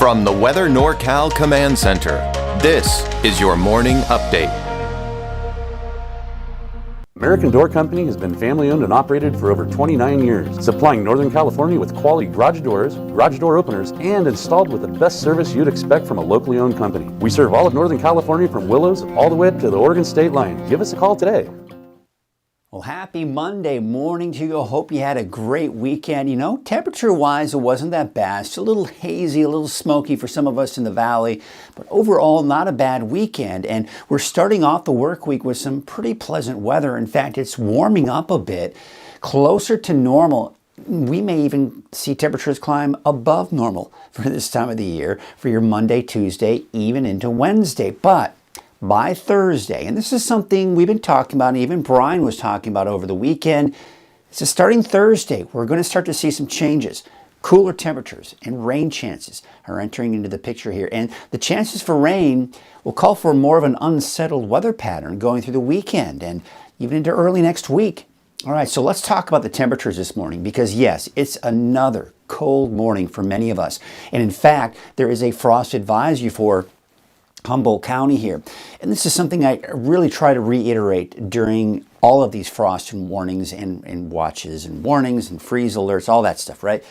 From the Weather NorCal Command Center, this is your morning update. American Door Company has been family-owned and operated for over 29 years, supplying Northern California with quality garage doors, garage door openers, and installed with the best service you'd expect from a locally owned company. We serve all of Northern California from Willows all the way to the Oregon state line. Give us a call today. Well, happy Monday morning to you. Hope you had a great weekend. You know, temperature-wise, it wasn't that bad. It's a little hazy, a little smoky for some of us in the valley, but overall, not a bad weekend. And we're starting off the work week with some pretty pleasant weather. In fact, it's warming up a bit, closer to normal. We may even see temperatures climb above normal for this time of the year, for your Monday, Tuesday, even into Wednesday. But by Thursday, and this is something we've been talking about, and even Brian was talking about over the weekend, so starting Thursday, we're going to start to see some changes. Cooler temperatures and rain chances are entering into the picture here. And the chances for rain will call for more of an unsettled weather pattern going through the weekend and even into early next week. All right, so let's talk about the temperatures this morning because, yes, it's another cold morning for many of us. And in fact, there is a frost advisory for Humboldt County here. And this is something I really try to reiterate during all of these frost and warnings and watches and warnings and freeze alerts, all that stuff, right?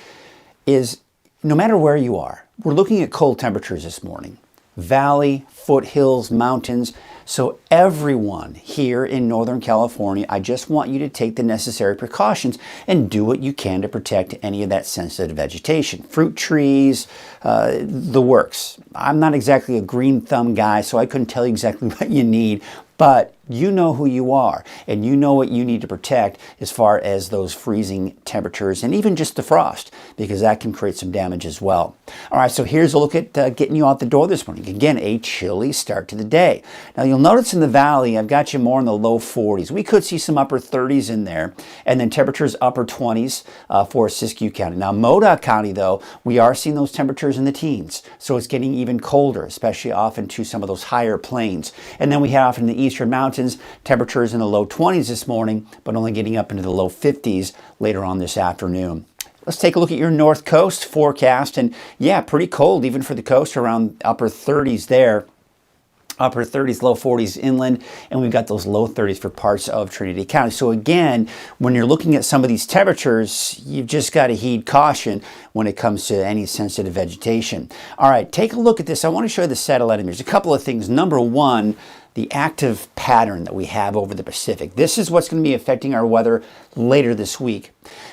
Is no matter where you are, we're looking at cold temperatures this morning. Valley, foothills, mountains. So everyone here in Northern California, I just want you to take the necessary precautions and do what you can to protect any of that sensitive vegetation. Fruit trees, the works. I'm not exactly a green thumb guy, so I couldn't tell you exactly what you need, but you know who you are and you know what you need to protect as far as those freezing temperatures and even just the frost, because that can create some damage as well. All right, so here's a look at getting you out the door this morning. Again, a chilly start to the day. Now you'll notice in the valley, I've got you more in the low 40s. We could see some upper 30s in there, and then temperatures upper 20s for Siskiyou County. Now Modoc County, though, we are seeing those temperatures in the teens, so it's getting even colder, especially off into some of those higher plains. And then we have in the eastern mountains, temperatures in the low 20s this morning, but only getting up into the low 50s later on this afternoon. Let's take a look at your North Coast forecast, and yeah, pretty cold even for the coast, around upper 30s there. Upper 30s, low 40s inland, and we've got those low 30s for parts of Trinity County. So again, when you're looking at some of these temperatures, you've just got to heed caution when it comes to any sensitive vegetation. All right, take a look at this. I want to show you the satellite images. A couple of things. Number one, the active pattern that we have over the Pacific. This is what's going to be affecting our weather later this week.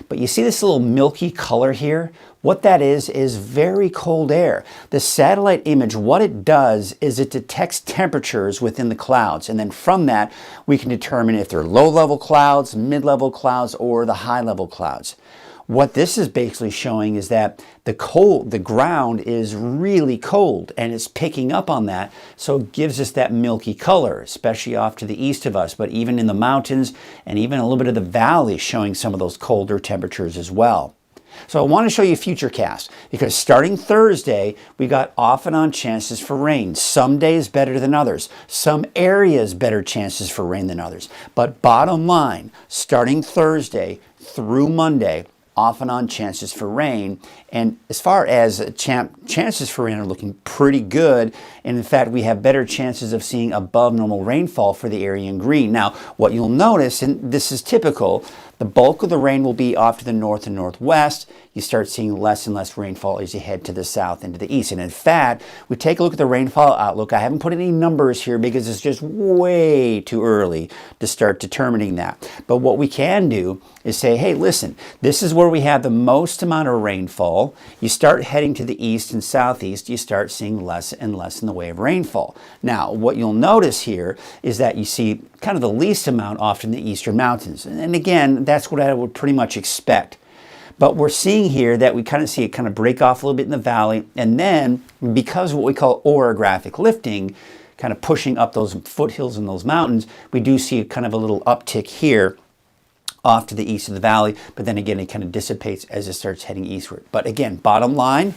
But you see this little milky color here? What that is very cold air. The satellite image, what it does is it detects temperatures within the clouds. And then from that, we can determine if they're low-level clouds, mid-level clouds, or the high-level clouds. What this is basically showing is that the ground is really cold and it's picking up on that, so it gives us that milky color, especially off to the east of us, but even in the mountains and even a little bit of the valley showing some of those colder temperatures as well. So I want to show you Futurecast because starting Thursday, we got off and on chances for rain. Some days better than others. Some areas better chances for rain than others. But bottom line, starting Thursday through Monday, off and on chances for rain. And as far as chances for rain are looking pretty good. And in fact, we have better chances of seeing above normal rainfall for the area in green. Now, what you'll notice, and this is typical, the bulk of the rain will be off to the north and northwest. You start seeing less and less rainfall as you head to the south and to the east. And in fact, we take a look at the rainfall outlook. I haven't put any numbers here because it's just way too early to start determining that. But what we can do is say, hey, listen, this is where we have the most amount of rainfall. You start heading to the east and southeast, you start seeing less and less in the way of rainfall. Now, what you'll notice here is that you see kind of the least amount off in the eastern mountains. And again, that's what I would pretty much expect. But we're seeing here that we kind of see it kind of break off a little bit in the valley. And then because of what we call orographic lifting, kind of pushing up those foothills and those mountains, we do see kind of a little uptick here off to the east of the valley. But then again, it kind of dissipates as it starts heading eastward. But again, bottom line,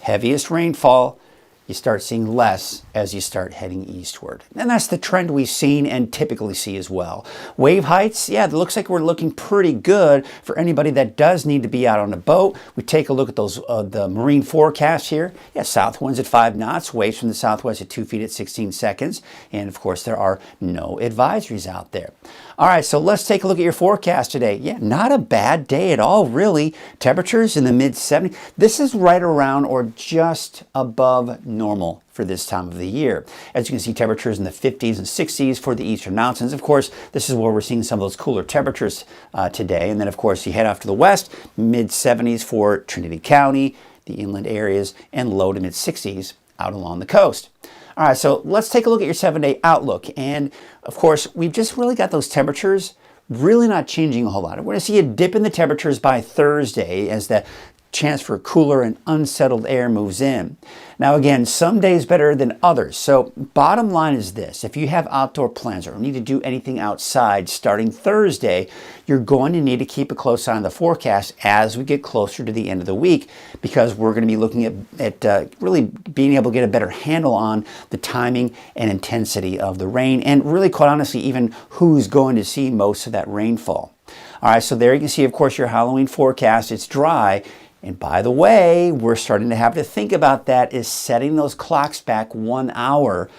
heaviest rainfall you start seeing less as you start heading eastward. And that's the trend we've seen and typically see as well. Wave heights, yeah, it looks like we're looking pretty good for anybody that does need to be out on a boat. We take a look at those the marine forecasts here. Yeah, south winds at 5 knots, waves from the southwest at 2 feet at 16 seconds. And of course, there are no advisories out there. All right, so let's take a look at your forecast today. Yeah, not a bad day at all, really. Temperatures in the mid-70s. This is right around or just above normal for this time of the year. As you can see, temperatures in the 50s and 60s for the eastern mountains. Of course, this is where we're seeing some of those cooler temperatures today. And then, of course, you head off to the west, mid-70s for Trinity County, the inland areas, and low to mid-60s out along the coast. All right, so let's take a look at your 7-day outlook. And of course, we've just really got those temperatures really not changing a whole lot. We're going to see a dip in the temperatures by Thursday as the chance for cooler and unsettled air moves in. Now again, some days better than others. So bottom line is this: if you have outdoor plans or need to do anything outside starting Thursday, you're going to need to keep a close eye on the forecast as we get closer to the end of the week, because we're going to be looking at really being able to get a better handle on the timing and intensity of the rain, and really, quite honestly, even who's going to see most of that rainfall. All right, so there you can see, of course, your Halloween forecast. It's dry. And by the way, we're starting to have to think about that, is setting those clocks back 1 hour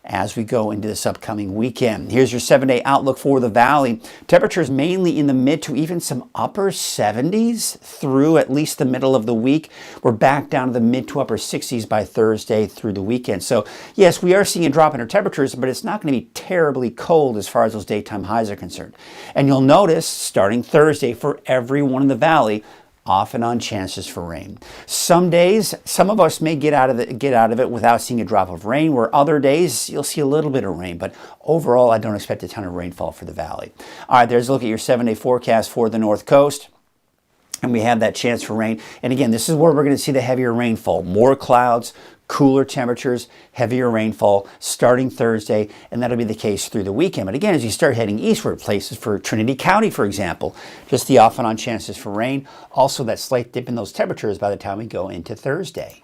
as we go into this upcoming weekend. Here's your 7-day outlook for the valley. Temperatures mainly in the mid to even some upper 70s through at least the middle of the week. We're back down to the mid to upper 60s by Thursday through the weekend. So yes, we are seeing a drop in our temperatures, but it's not going to be terribly cold as far as those daytime highs are concerned. And you'll notice starting Thursday for everyone in the valley, off and on chances for rain. Some days, some of us may get out of it without seeing a drop of rain, where other days you'll see a little bit of rain, but overall I don't expect a ton of rainfall for the valley. All right, there's a look at your 7-day forecast for the North Coast. And we have that chance for rain. And again, this is where we're going to see the heavier rainfall. More clouds, cooler temperatures, heavier rainfall starting Thursday, and that'll be the case through the weekend. But again, as you start heading eastward, places for Trinity County, for example, just the off and on chances for rain. Also, that slight dip in those temperatures by the time we go into Thursday.